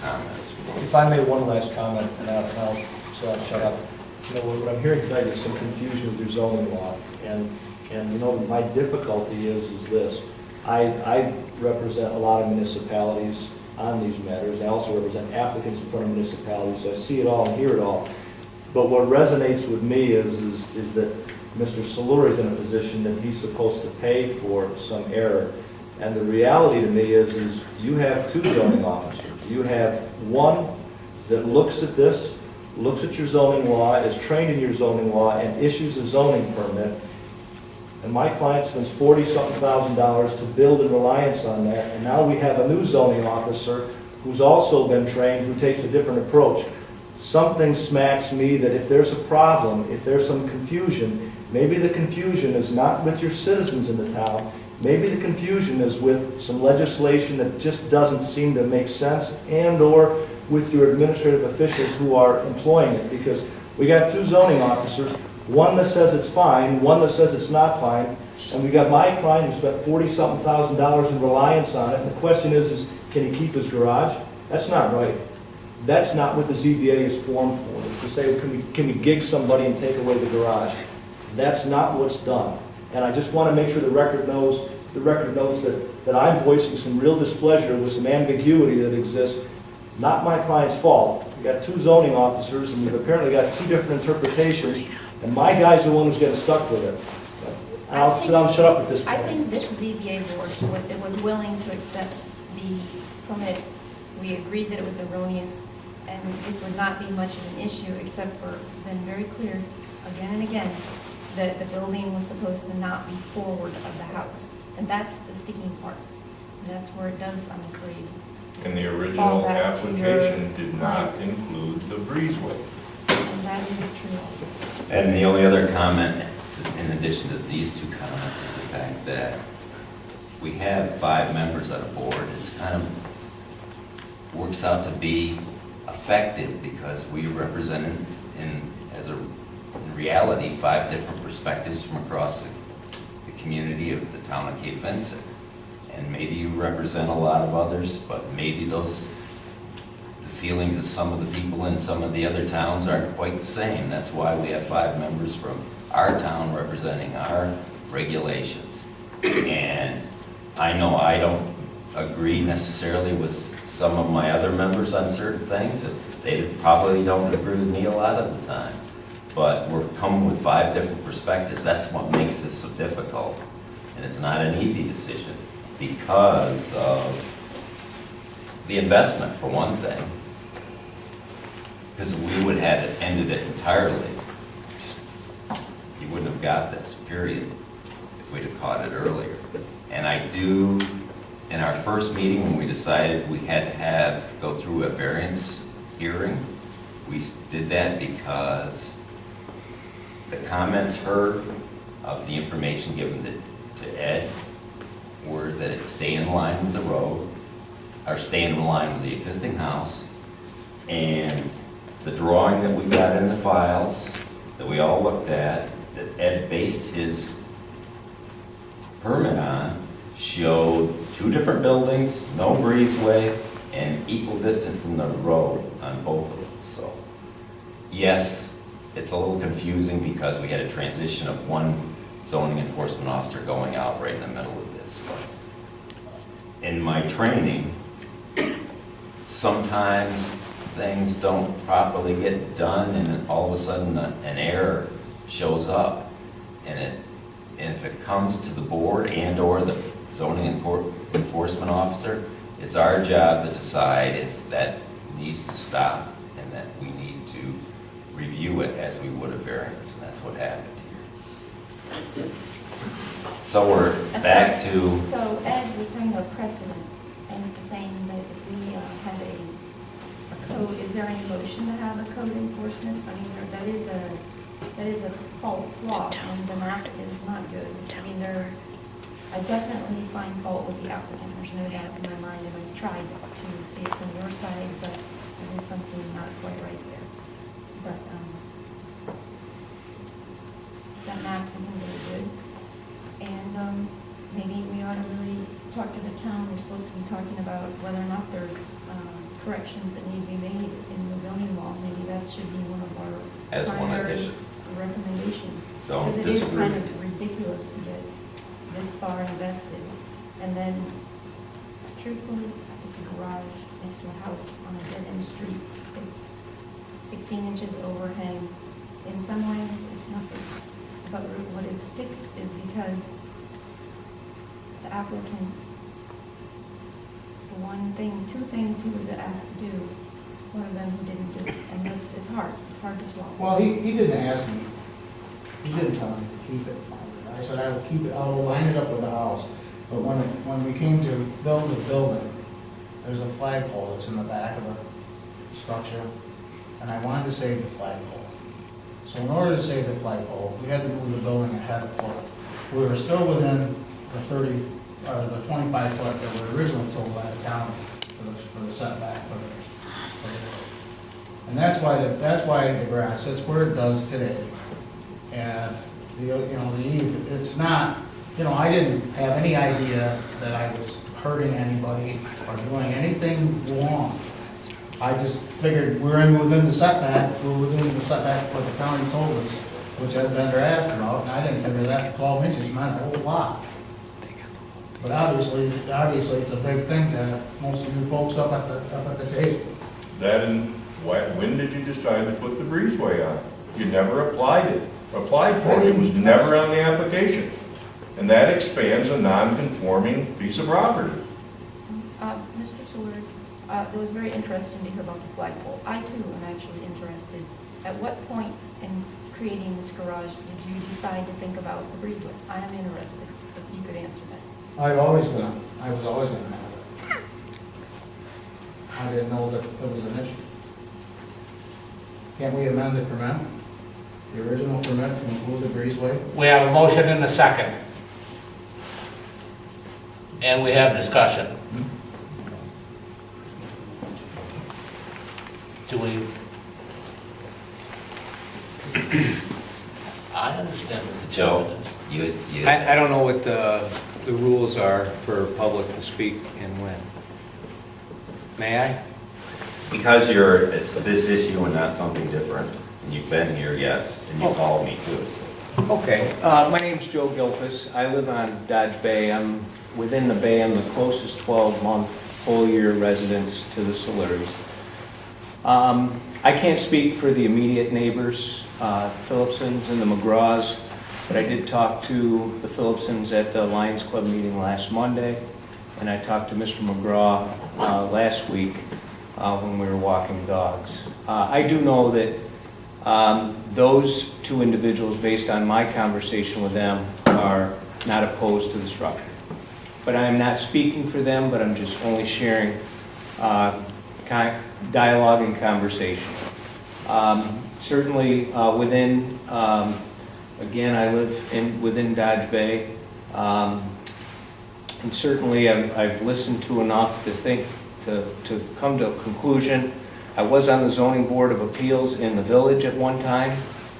comments. If I may, one last comment, and I'll shut up. You know, what I'm hearing tonight is some confusion with your zoning law, and you know, my difficulty is this. I represent a lot of municipalities on these matters. I also represent applicants in front of municipalities, so I see it all and hear it all. But what resonates with me is that Mr. Solouri is in a position that he's supposed to pay for some error. And the reality to me is you have two zoning officers. You have one that looks at this, looks at your zoning law, is trained in your zoning law, and issues a zoning permit. And my client spends $40-something thousand to build in reliance on that. And now we have a new zoning officer who's also been trained, who takes a different approach. Something smacks me that if there's a problem, if there's some confusion, maybe the confusion is not with your citizens in the town. Maybe the confusion is with some legislation that just doesn't seem to make sense, and or with your administrative officials who are employing it. Because we got two zoning officers, one that says it's fine, one that says it's not fine, and we got my client who spent $40-something thousand in reliance on it. And the question is can he keep his garage? That's not right. That's not what the ZBA is formed for, is to say, can we gig somebody and take away the garage? That's not what's done. And I just want to make sure the record knows that I'm voicing some real displeasure with some ambiguity that exists. Not my client's fault. We've got two zoning officers, and we've apparently got two different interpretations, and my guy's the one who's getting stuck with it. I'll sit down and shut up at this point. I think this ZBA board was willing to accept the permit. We agreed that it was erroneous, and this would not be much of an issue, except for it's been very clear again and again that the building was supposed to not be forward of the house. And that's the sticking part. And that's where it does, I'm afraid. And the Fall original back to your application did not include the breezeway. And that is true also. And the only other comment, in addition to these two comments, is the fact that we have 5 members on a board. It's kind of works out to be effective because we represent in reality 5 different perspectives from across the community of the town of Cape Vincent. And maybe you represent a lot of others, but maybe the feelings of some of the people in some of the other towns aren't quite the same. That's why we have 5 members from our town representing our regulations. And I know I don't agree necessarily with some of my other members on certain things. They probably don't agree with me a lot of the time. But we're coming with 5 different perspectives. That's what makes this so difficult. And it's not an easy decision because of the investment, for one thing. Because we would have ended it entirely. You wouldn't have got this, period, if we'd have caught it earlier. And I do, in our first meeting when we decided we had to go through a variance hearing, we did that because the comments heard of the information given to Ed were that it stay in line with the road, or stay in line with the existing house, and the drawing that we got in the files that we all looked at, that Ed based his permit on, showed 2 different buildings, no breezeway, and equal distance from the road on both of them. So, yes, it's a little confusing because we had a transition of one zoning enforcement officer going out right in the middle of this. But in my training, sometimes things don't properly get done and all of a sudden an error shows up. And if it comes to the board and or the zoning enforcement officer, it's our job to decide if that needs to stop and that we need to review it as we would a variance, and that's what happened here. So we're back to... So Ed was talking about precedent and saying that if we have a code, is there any motion to have a code enforcement? I mean, that is a fault flaw, and the map is not good. I mean, I definitely find fault with the applicant. There's no doubt in my mind, and I've tried to see it from your side, but there is something not quite right there. But that map isn't very good, and maybe we ought to really talk to the town. We're supposed to be talking about whether or not there's corrections that need to be made in the zoning law, maybe that should be one of our As one primary addition. recommendations. Don't Because it is disagree kind with of ridiculous to get this far invested, and then truthfully, it's a garage next to a house on a dead-end street. It's 16 inches overhang. In some ways, it's nothing. But what it sticks is because the applicant, the one thing, two things he was asked to do, one of them he didn't do. And it's hard to swallow. Well, he didn't ask me, he didn't tell me to keep it. I said I would keep it, I'll line it up with the house. But when we came to build the building, there's a flagpole that's in the back of the structure, and I wanted to save the flagpole. So in order to save the flagpole, we had to move the building ahead a foot. We were still within the 30, or the 25 foot that were originally told by the county for the setback for the. And that's why the grass sits where it does today. And it's not, I didn't have any idea that I was hurting anybody or doing anything wrong. I just figured within the setback, we're within the setback what the county told us, which Ed Bender asked about, and I didn't figure that 12 inches meant a whole lot. But obviously it's a big thing to most of you folks up at the table. When did you decide to put the breezeway on? You never applied for it. It was never on the application. And that expands a non-conforming piece of property. Mr. Solouri, it was very interesting to hear about the flagpole. I too am actually interested. At what point in creating this garage did you decide to think about the breezeway? I am interested, if you could answer that. I was always gonna have it. I didn't know that it was an issue. Can't we amend the permit? The original permit to include the breezeway? We have a motion and a second. And we have discussion. Do we? I understand what the Joe, gentleman is. you. I don't know what the rules are for public to speak and when. May I? Because it's this issue and not something different, and you've been here, yes, and you called me too. So. Okay, my name's Joe Gilfus. I live on Dodge Bay. I'm within the bay. I'm the closest 12-month full-year residence to the Solouri's. I can't speak for the immediate neighbors, Phillipsons and the McGraws, but I did talk to the Phillipsons at the Lions Club meeting last Monday, and I talked to Mr. McGraw last week when we were walking dogs. I do know that those two individuals, based on my conversation with them, are not opposed to the structure. But I am not speaking for them, but I'm just only sharing dialogue and conversation. Certainly within, again, I live within Dodge Bay, and certainly I've listened to enough to think, to come to a conclusion. I was on the zoning board of appeals in the village at one time,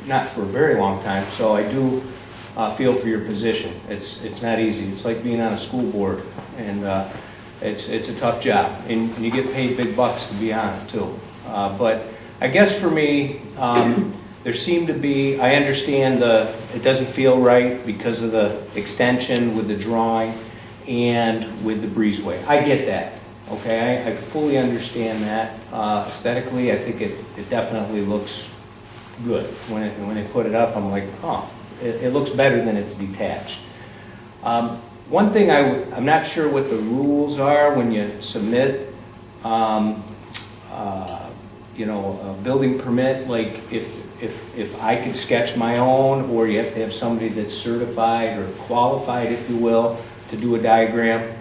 not for a very long time, so I do feel for your position. It's not easy. It's like being on a school board, and it's a tough job, and you get paid big bucks to be on it too. But I guess for me, there seemed to be, I understand it doesn't feel right because of the extension with the drawing and with the breezeway. I get that, okay? I fully understand that. Aesthetically, I think it definitely looks good. When they put it up, I'm like, oh, it looks better than it's detached. One thing I'm not sure what the rules are when you submit, a building permit, like if I could sketch my own, or you have to have somebody that's certified or qualified, if you will, to do a diagram,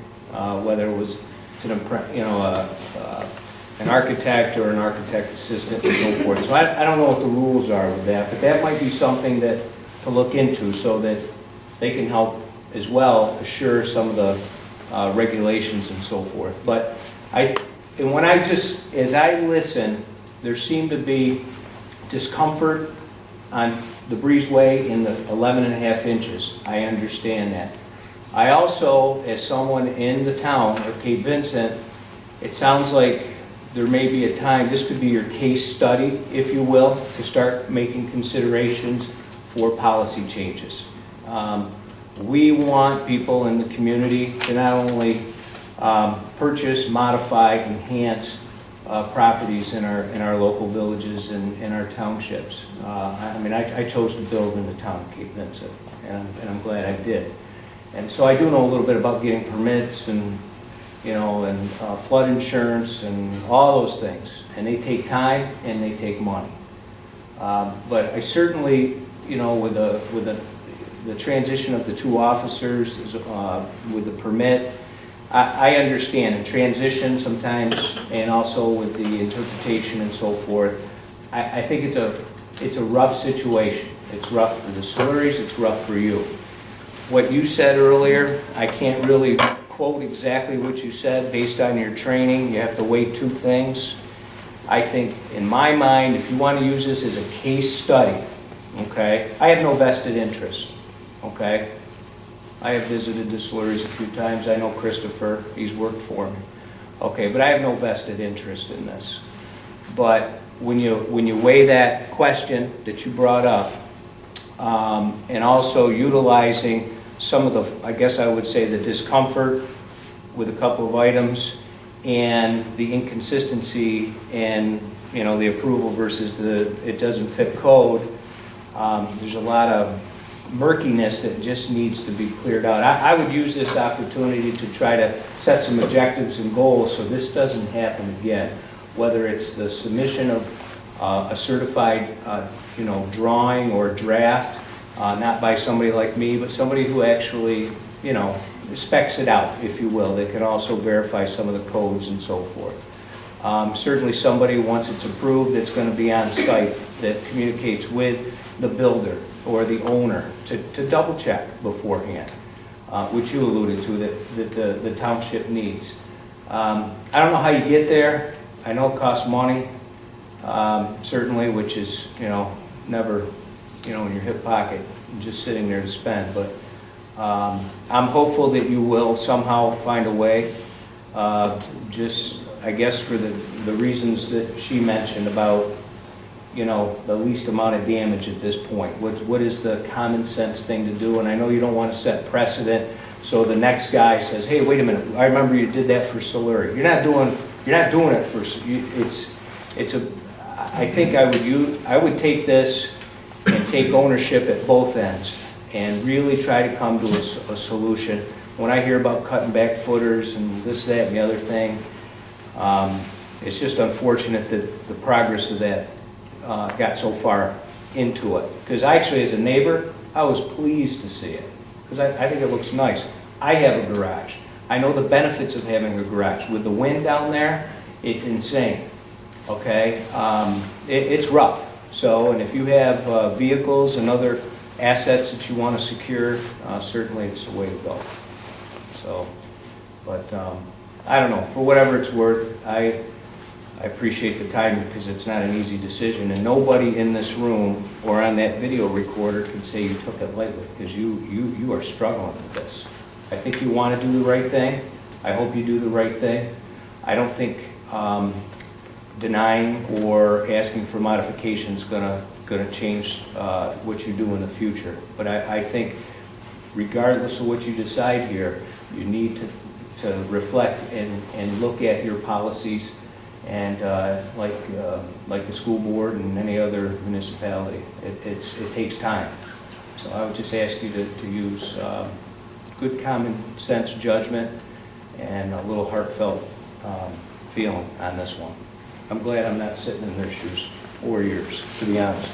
whether it's an architect or an architect assistant and so forth. So I don't know what the rules are with that, but that might be something to look into so that they can help as well assure some of the regulations and so forth. But as I listen, there seemed to be discomfort on the breezeway in the 11.5 inches. I understand that. I also, as someone in the town of Cape Vincent, it sounds like there may be a time, this could be your case study, if you will, to start making considerations for policy changes. We want people in the community to not only purchase, modify, enhance properties in our local villages and in our townships. I mean, I chose to build in the town of Cape Vincent, and I'm glad I did. And so I do know a little bit about getting permits and, you know, and flood insurance and all those things. And they take time and they take money. But I certainly, you know, with the transition of the 2 officers, with the permit, I understand in transition sometimes, and also with the interpretation and so forth. I think it's a rough situation. It's rough for the Solourys, it's rough for you. What you said earlier, I can't really quote exactly what you said based on your training. You have to weigh 2 things. I think, in my mind, if you want to use this as a case study, okay, I have no vested interest, okay? I have visited the Solourys a few times. I know Christopher, he's worked for me. Okay, but I have no vested interest in this. But when you weigh that question that you brought up, and also utilizing some of the, I guess I would say, the discomfort with a couple of items and the inconsistency in, you know, the approval versus it doesn't fit code, there's a lot of murkiness that just needs to be cleared out. I would use this opportunity to try to set some objectives and goals so this doesn't happen again, whether it's the submission of a certified you know, drawing or draft, not by somebody like me, but somebody who actually, you know, specs it out, if you will. They can also verify some of the codes and so forth. Certainly somebody, once it's approved, that's going to be on site, that communicates with the builder or the owner to double check beforehand, which you alluded to, that the township needs. I don't know how you get there. I know it costs money, certainly, which is, you know, never, you know, in your hip pocket, just sitting there to spend. But I'm hopeful that you will somehow find a way, just, I guess, for the reasons that she mentioned about, you know, the least amount of damage at this point. What is the common sense thing to do? And I know you don't want to set precedent, so the next guy says, hey, wait a minute, I remember you did that for Solouri. You're not doing it for, I think I would take this and take ownership at both ends and really try to come to a solution. When I hear about cutting back footers and this, that, and the other thing, it's just unfortunate that the progress of that got so far into it. Because actually, as a neighbor, I was pleased to see it, because I think it looks nice. I have a garage. I know the benefits of having a garage. With the wind down there, it's insane, okay? It's rough. So, and if you have vehicles and other assets that you want to secure, certainly it's the way to go. So, but I don't know, for whatever it's worth, I appreciate the time, because it's not an easy decision, and nobody in this room or on that video recorder can say you took it lightly, because you are struggling with this. I think you want to do the right thing. I hope you do the right thing. I don't think denying or asking for modification is going to change what you do in the future. But I think regardless of what you decide here, you need to reflect and look at your policies, and like the school board and any other municipality, it takes time. So I would just ask you to use good common sense judgment and a little heartfelt feeling on this one. I'm glad I'm not sitting in their shoes or yours, to be honest.